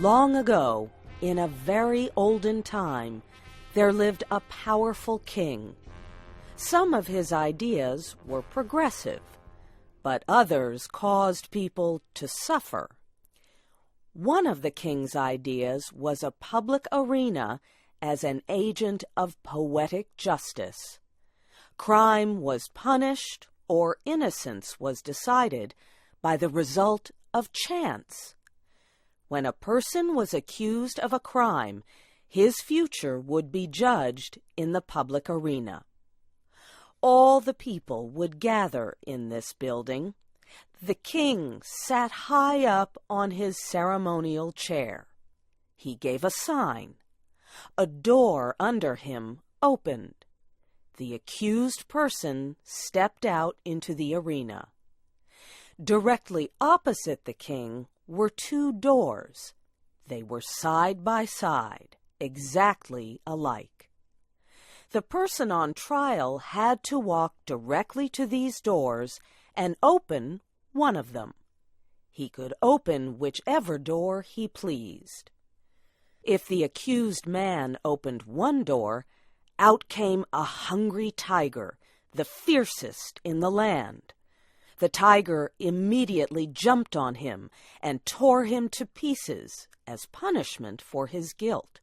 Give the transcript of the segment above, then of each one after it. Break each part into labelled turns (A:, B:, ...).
A: Long ago, in a very olden time, there lived a powerful king. Some of his ideas were progressive, but others caused people to suffer. One of the king's ideas was a public arena as an agent of poetic justice. Crime was punished, or innocence was decided by the result of chance. When a person was accused of a crime, his future would be judged in the public arena. All the people would gather in this building. The king sat high up on his ceremonial chair. He gave a sign. A door under him opened. The accused person stepped out into the arena. Directly opposite the king were two doors. They were side by side, exactly alike. The person on trial had to walk directly to these doors and open one of them. He could open whichever door he pleased. If the accused man opened one door, out came a hungry tiger, the fiercest in the land. The tiger immediately jumped on him and tore him to pieces as punishment for his guilt.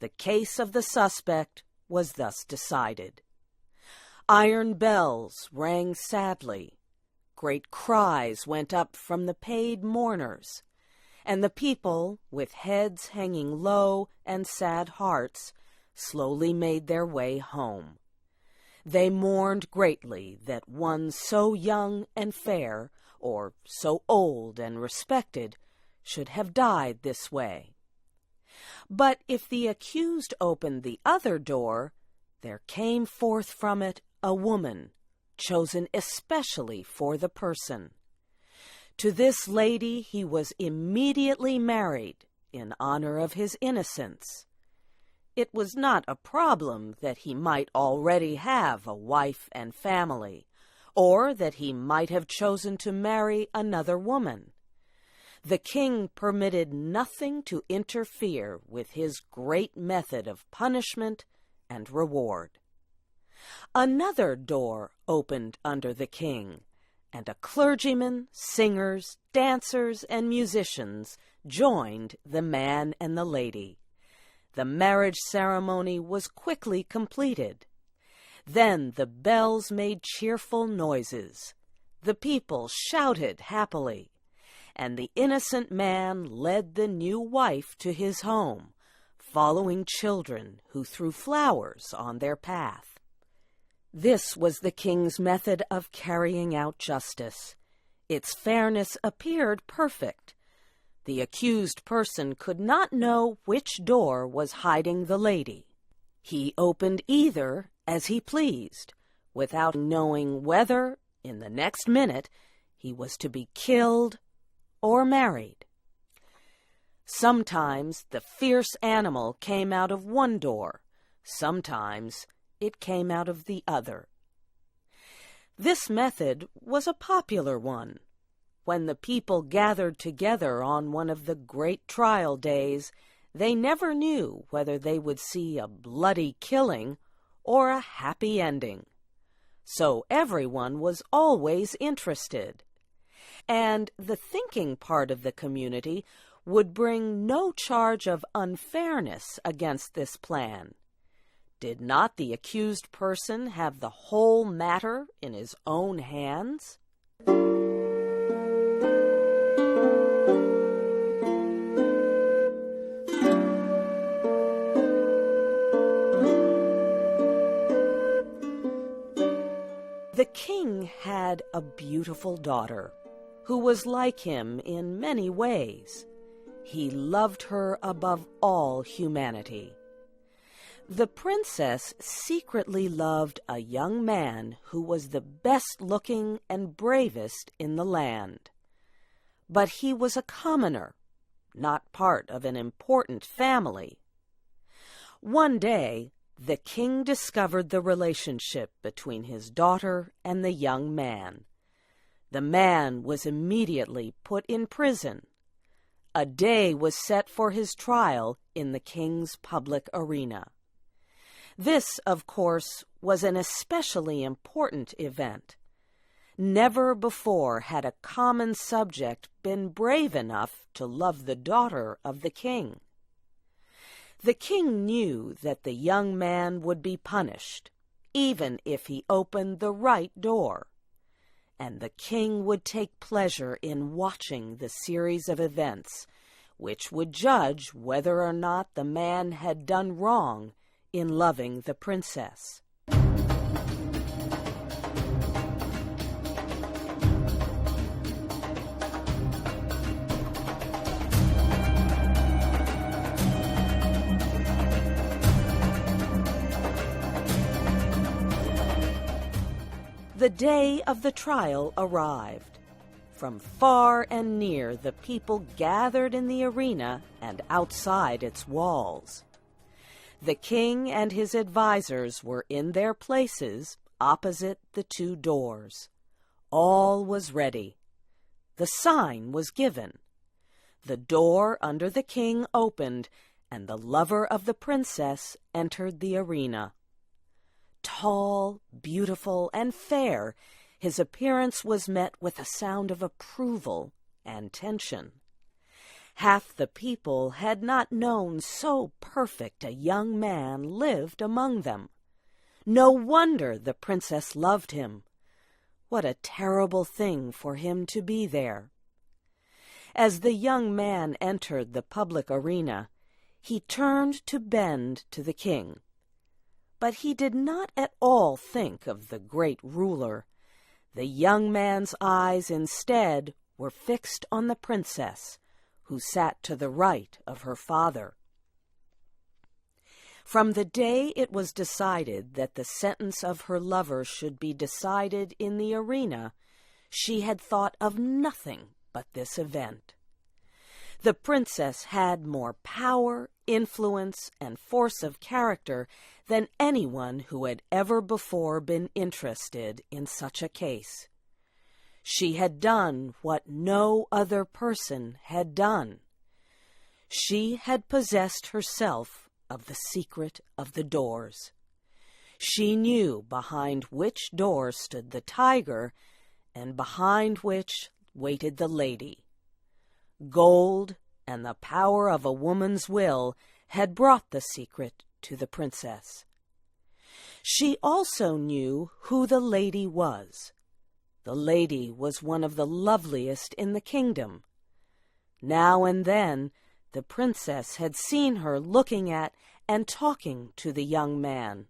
A: The case of the suspect was thus decided. Iron bells rang sadly. Great cries went up from the paid mourners, and the people, with heads hanging low and sad hearts, slowly made their way home. They mourned greatly that one so young and fair, or so old and respected, should have died this way. But if the accused opened the other door, there came forth from it a woman, chosen especially for the person. To this lady he was immediately married in honor of his innocence. It was not a problem that he might already have a wife and family, or that he might have chosen to marry another woman. The king permitted nothing to interfere with his great method of punishment and reward. Another door opened under the king, and a clergyman, singers, dancers, and musicians joined the man and the lady. The marriage ceremony was quickly completed. Then the bells made cheerful noises. The people shouted happily, and the innocent man led the new wife to his home, following children who threw flowers on their path. This was the king's method of carrying out justice. Its fairness appeared perfect. The accused person could not know which door was hiding the lady. He opened either as he pleased, without knowing whether, in the next minute, he was to be killed or married. Sometimes the fierce animal came out of one door, sometimes it came out of the other. This method was a popular one. When the people gathered together on one of the great trial days, they never knew whether they would see a bloody killing or a happy ending. So everyone was always interested. And the thinking part of the community would bring no charge of unfairness against this plan. Did not the accused person have the whole matter in his own hands? The king had a beautiful daughter, who was like him in many ways. He loved her above all humanity. The princess secretly loved a young man who was the best-looking and bravest in the land. But he was a commoner, not part of an important family. One day, the king discovered the relationship between his daughter and the young man. The man was immediately put in prison. a day was set for his trial in the king's public arena. This, of course, was an especially important event. Never before had a common subject been brave enough to love the daughter of the king. The king knew that the young man would be punished, even if he opened the right door, and the king would take pleasure in watching the series of events, which would judge whether or not the man had done wrong in loving the princess. The day of the trial arrived. From far and near the people gathered in the arena and outside its walls. The king and his advisers were in their places opposite the two doors. All was ready. The sign was given. The door under the king opened, and the lover of the princess entered the arena. Tall, beautiful, and fair, his appearance was met with a sound of approval and tension. Half the people had not known so perfect a young man lived among them. No wonder the princess loved him. What a terrible thing for him to be there. As the young man entered the public arena, he turned to bend to the king. But he did not at all think of the great ruler. The young man's eyes instead were fixed on the princess, who sat to the right of her father. From the day it was decided that the sentence of her lover should be decided in the arena, she had thought of nothing but this event. The princess had more power, influence, and force of character than anyone who had ever before been interested in such a case. She had done what no other person had done. She had possessed herself of the secret of the doors. She knew behind which door stood the tiger, and behind which waited the lady. Gold and the power of a woman's will had brought the secret to the princess. She also knew who the lady was. The lady was one of the loveliest in the kingdom. Now and then the princess had seen her looking at and talking to the young man.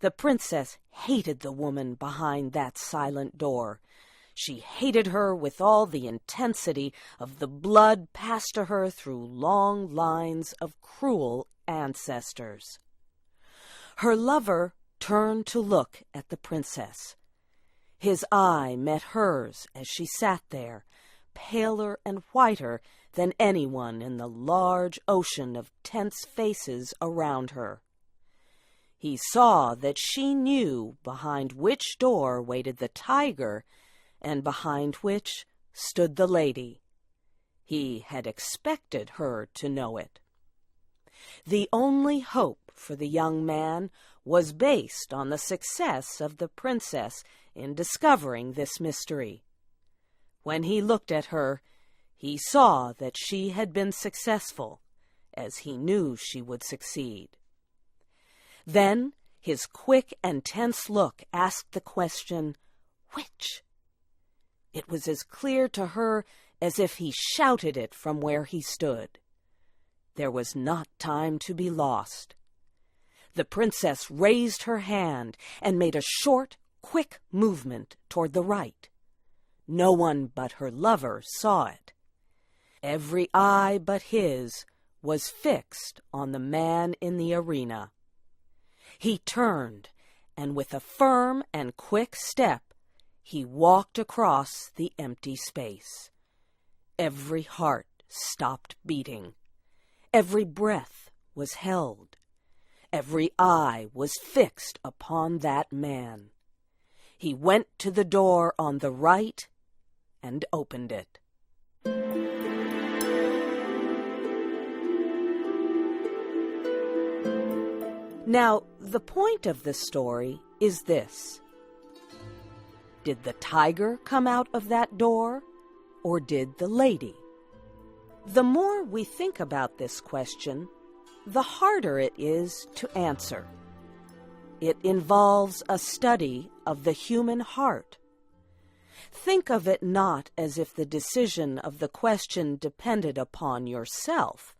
A: The princess hated the woman behind that silent door. She hated her with all the intensity of the blood passed to her through long lines of cruel ancestors. Her lover turned to look at the princess. His eye met hers as she sat there, paler and whiter than anyone in the large ocean of tense faces around her. He saw that she knew behind which door waited the tiger and behind which stood the lady. He had expected her to know it. The only hope for the young man was based on the success of the princess in discovering this mystery. When he looked at her, he saw that she had been successful, as he knew she would succeed. Then his quick and tense look asked the question, "Which?" It was as clear to her as if he shouted it from where he stood. There was not time to be lost. The princess raised her hand and made a short, quick movement toward the right. No one but her lover saw it. Every eye but his was fixed on the man in the arena. He turned, and with a firm and quick step, he walked across the empty space. Every heart stopped beating. Every breath was held. Every eye was fixed upon that man. He went to the door on the right and opened it. Now, the point of the story is this. Did the tiger come out of that door, or did the lady? The more we think about this question, the harder it is to answer. It involves a study of the human heart. Think of it not as if the decision of the question depended upon yourself,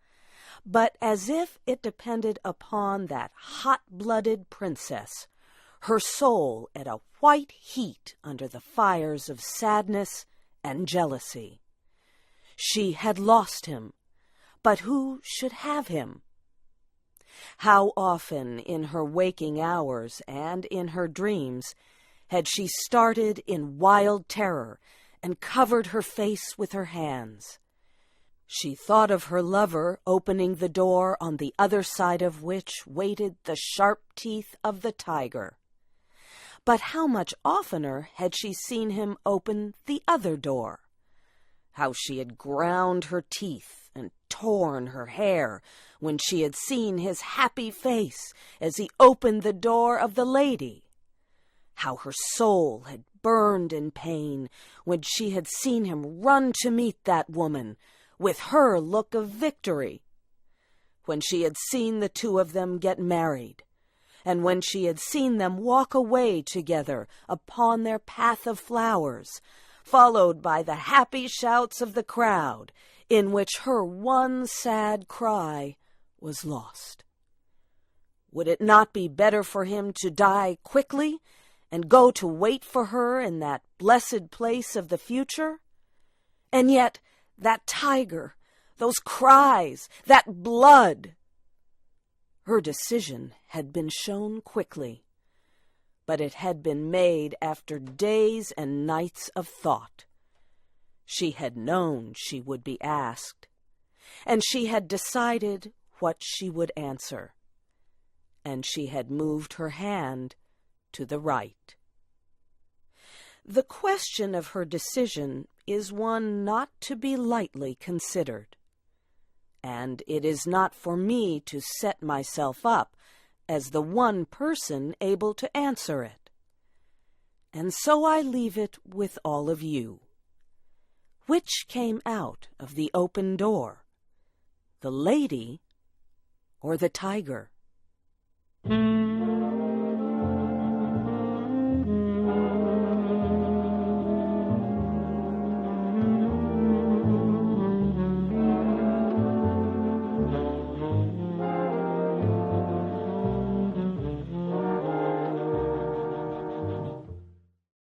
A: but as if it depended upon that hot-blooded princess, her soul at a white heat under the fires of sadness and jealousy. She had lost him, but who should have him? How often in her waking hours and in her dreams had she started in wild terror and covered her face with her hands. She thought of her lover opening the door on the other side of which waited the sharp teeth of the tiger. But how much oftener had she seen him open the other door? How she had ground her teeth and torn her hair when she had seen his happy face as he opened the door of the lady. How her soul had burned in pain when she had seen him run to meet that woman with her look of victory. When she had seen the two of them get married, and when she had seen them walk away together upon their path of flowers, followed by the happy shouts of the crowd, in which her one sad cry was lost. Would it not be better for him to die quickly and go to wait for her in that blessed place of the future? And yet, that tiger, those cries, that blood! Her decision had been shown quickly, but it had been made after days and nights of thought. She had known she would be asked, and she had decided what she would answer, and she had moved her hand to the right. The question of her decision is one not to be lightly considered, and it is not for me to set myself up as the one person able to answer it. And so I leave it with all of you. Which came out of the open door, the lady or the tiger?